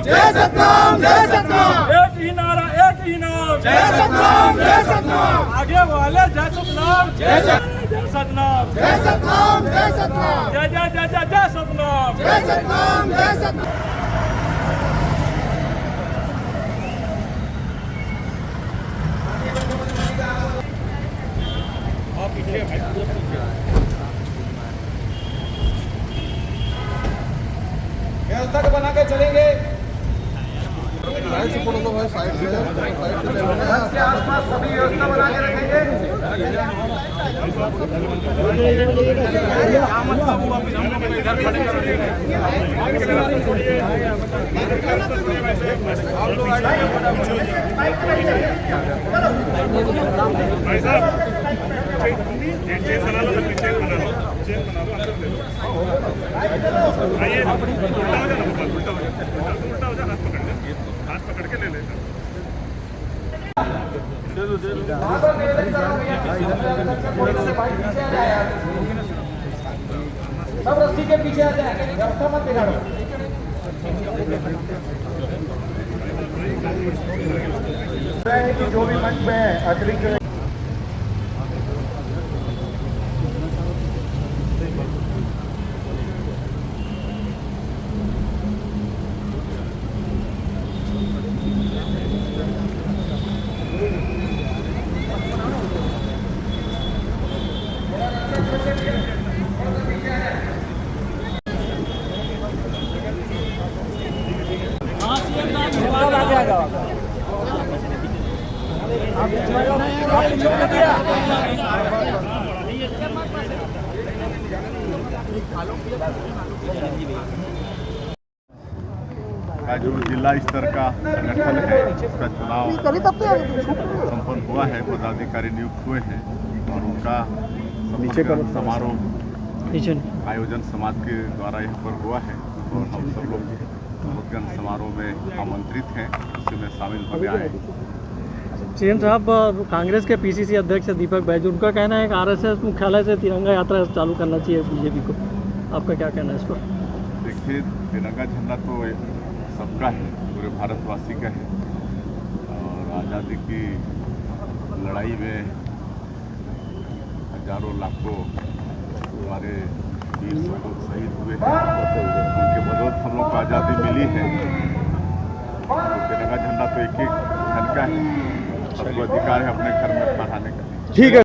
जय सतनाम, जय सतनाम। एक ही नारा, एक ही नाम, जय सतनाम, जय सतनाम। आगे वाले जय सतनाम, जय सतनाम, जय सतनाम, जय सतनाम। जय जय जय जय जय सतनाम, जय सतनाम, जय सतनाम। व्यवस्था को बना के चलेंगे। के आसपास सभी व्यवस्था बना के रखेंगे। भाई साहब चेन बना लो, चेन बना लो, चेन बना लो, अंदर ले लो। आइए उल्टा हो जाना, उल्टा हो जा, हाथ पकड़ के ले लेना। सब रस्सी के पीछे आ जाएंगे, व्यवस्था मत बिगाड़ो। जो भी मंच में है अतिरिक्त जो जिला स्तर का संगठन है उसका चुनाव संपन्न हुआ है, पदाधिकारी नियुक्त हुए हैं और उनका शपथ समारोह आयोजन समाज के द्वारा यहाँ पर हुआ है और हम सब लोग शपथ समारोह में आमंत्रित हैं, उसी में शामिल होने आए। सीएम साहब, कांग्रेस के पीसीसी अध्यक्ष दीपक बैजू, उनका कहना है कि आरएसएस मुख्यालय से तिरंगा यात्रा चालू करना चाहिए बीजेपी को, आपका क्या कहना है इस पर? देखिए, तिरंगा झंडा तो सबका है, पूरे भारतवासी का है और आज़ादी की लड़ाई में हजारों लाखों हमारे वीर सपूत शहीद हुए हैं, उनके बदौलत हम लोग को आज़ादी मिली है। तो तिरंगा झंडा तो एक एक घर का है, सबको अधिकार है अपने घर में फहराने का। ठीक है।